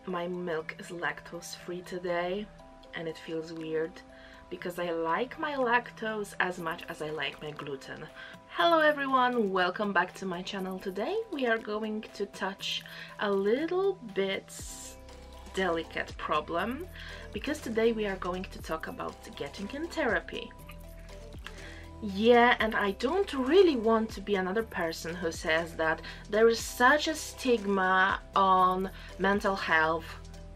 My milk is lactose free today and it feels weird because I like my lactose as much as I like my gluten. Hello everyone, welcome back to my channel. Today we are going to touch a little bit delicate problem because today we are going to talk about getting in therapy. Yeah, and I don't really want to be another person who says that there is such a stigma on mental health,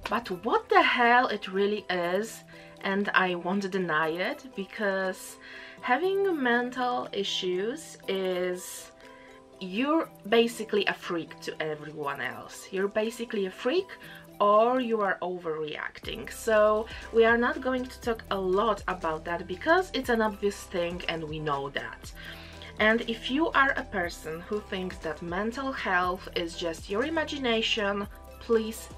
but what the hell it really is, and I won't deny it, because having mental issues is you're basically a freak to everyone else. You're basically a freak or you are overreacting. So we are not going to talk a lot about that because it's an obvious thing and we know that. And if you are a person who thinks that mental health is just your imagination, please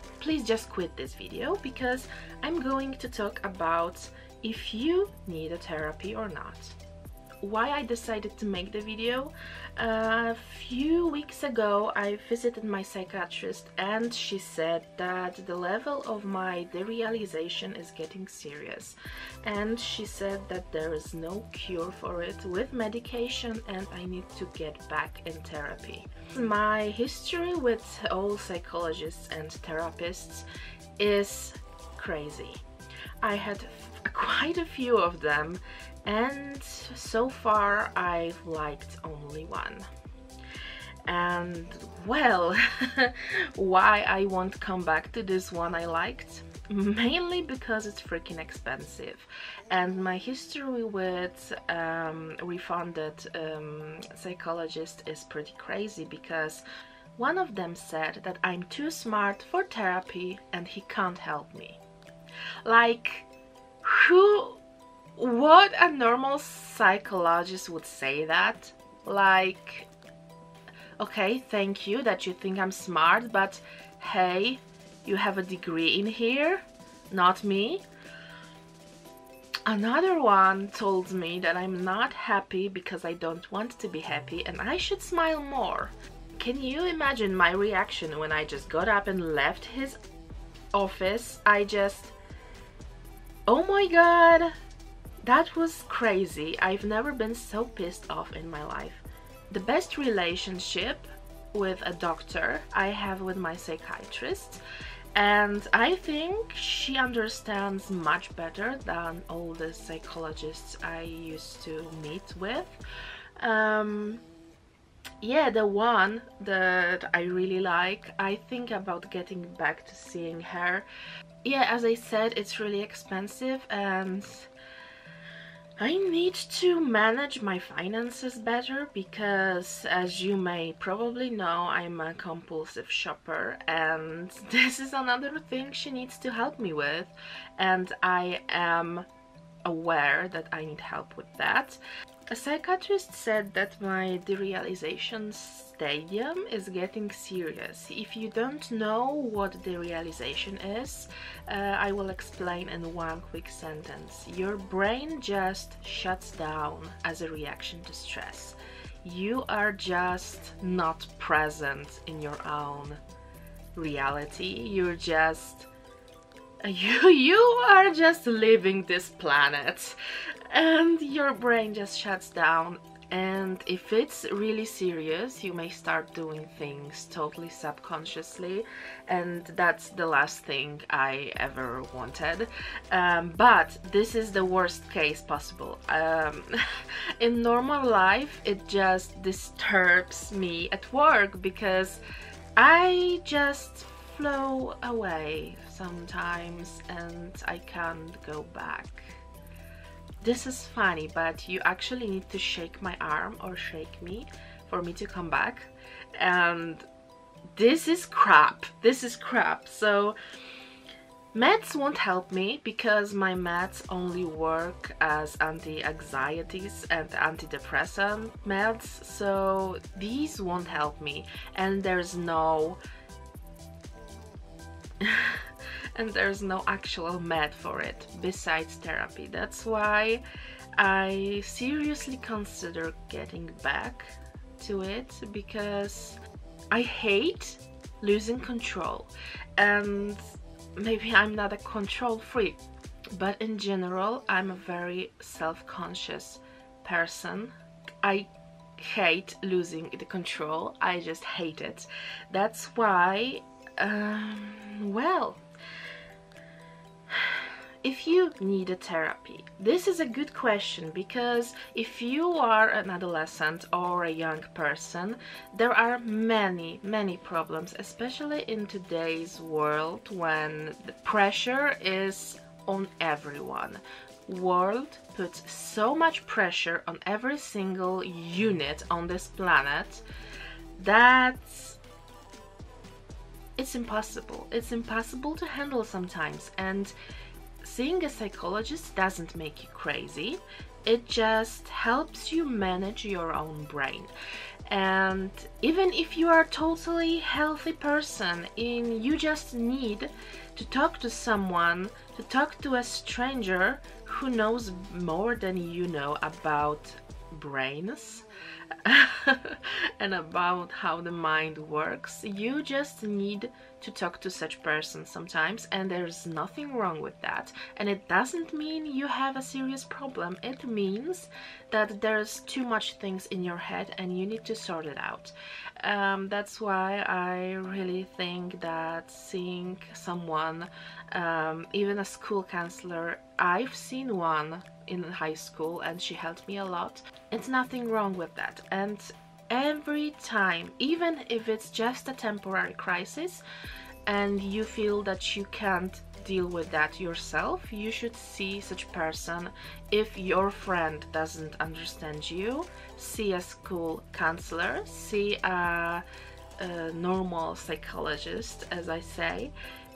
just quit this video, because I'm going to talk about if you need a therapy or not. Why I decided to make the video: a few weeks ago I visited my psychiatrist and she said that the level of my derealization is getting serious, and she said that there is no cure for it with medication and I need to get back in therapy. My history with all psychologists and therapists is crazy. I had quite a few of them, and so far I've liked only one. And well, why I won't come back to this one I liked? Mainly because it's freaking expensive, and my history with refunded psychologists is pretty crazy, because one of them said that I'm too smart for therapy and he can't help me. Like, what a normal psychologist would say that? Like, okay, thank you that you think I'm smart, but hey, you have a degree in here, not me. Another one told me that I'm not happy because I don't want to be happy and I should smile more. Can you imagine my reaction when I just got up and left his office? Oh my god, that was crazy. I've never been so pissed off in my life. The best relationship with a doctor I have with my psychiatrist, and I think she understands much better than all the psychologists I used to meet with. Yeah, the one that I really like, I think about getting back to seeing her. Yeah, as I said, it's really expensive and I need to manage my finances better because, as you may probably know, I'm a compulsive shopper, and this is another thing she needs to help me with, and I am aware that I need help with that. A psychiatrist said that my derealization stadium is getting serious. If you don't know what derealization is, I will explain in one quick sentence. Your brain just shuts down as a reaction to stress. You are just not present in your own reality. You're just you are just leaving this planet and your brain just shuts down, and if it's really serious you may start doing things totally subconsciously, and that's the last thing I ever wanted. But this is the worst case possible. In normal life it just disturbs me at work because I just flow away sometimes and I can't go back. This is funny, but you actually need to shake my arm or shake me for me to come back, and this is crap. This is crap. So meds won't help me because my meds only work as anti-anxieties and antidepressant meds, so these won't help me, and there's no actual med for it besides therapy. That's why I seriously consider getting back to it, because I hate losing control, and maybe I'm not a control freak, but in general I'm a very self-conscious person. I hate losing the control. I just hate it. That's why well, if you need a therapy, this is a good question, because if you are an adolescent or a young person, there are many problems, especially in today's world when the pressure is on everyone. World puts so much pressure on every single unit on this planet that it's impossible. It's impossible to handle sometimes, and seeing a psychologist doesn't make you crazy. It just helps you manage your own brain. And even if you are a totally healthy person and you just need to talk to someone, to talk to a stranger who knows more than you know about brains and about how the mind works, you just need to talk to such person sometimes, and there's nothing wrong with that. And it doesn't mean you have a serious problem. It means that there's too much things in your head and you need to sort it out. That's why I really think that seeing someone, even a school counselor, I've seen one in high school and she helped me a lot. It's nothing wrong with that. And every time, even if it's just a temporary crisis and you feel that you can't deal with that yourself, you should see such person. If your friend doesn't understand you, see a school counselor, see a normal psychologist, as I say.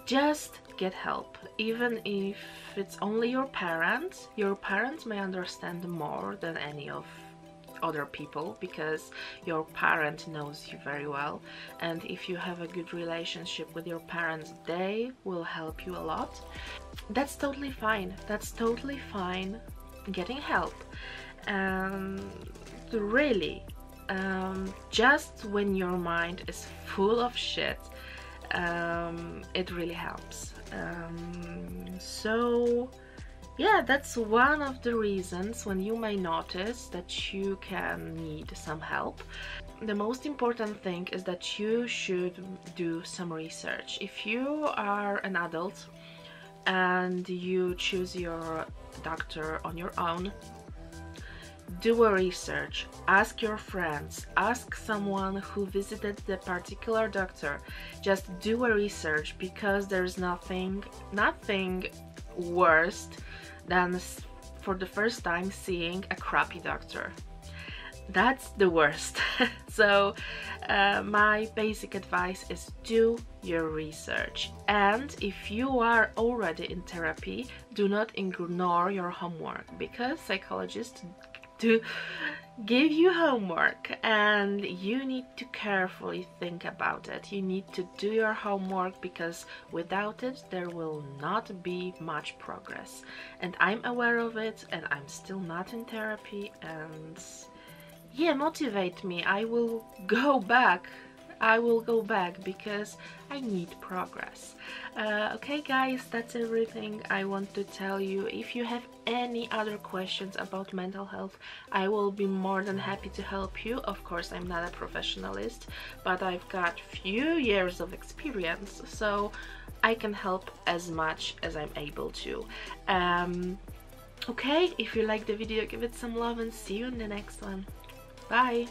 Just get help. Even if it's only your parents may understand more than any of other people, because your parent knows you very well, and if you have a good relationship with your parents, they will help you a lot. That's totally fine. That's totally fine getting help. And really, just when your mind is full of shit, it really helps. So yeah, that's one of the reasons when you may notice that you can need some help. The most important thing is that you should do some research. If you are an adult and you choose your doctor on your own, do a research, ask your friends, ask someone who visited the particular doctor. Just do a research, because there's nothing worse than for the first time seeing a crappy doctor. That's the worst. So my basic advice is do your research. And if you are already in therapy, do not ignore your homework, because psychologists to give you homework and you need to carefully think about it. You need to do your homework, because without it there will not be much progress. And I'm aware of it, and I'm still not in therapy, and yeah, motivate me. I will go back, because I need progress. Okay guys, that's everything I want to tell you. If you have any other questions about mental health, I will be more than happy to help you. Of course, I'm not a professionalist, but I've got few years of experience, so I can help as much as I'm able to. Okay, if you liked the video, give it some love, and see you in the next one. Bye!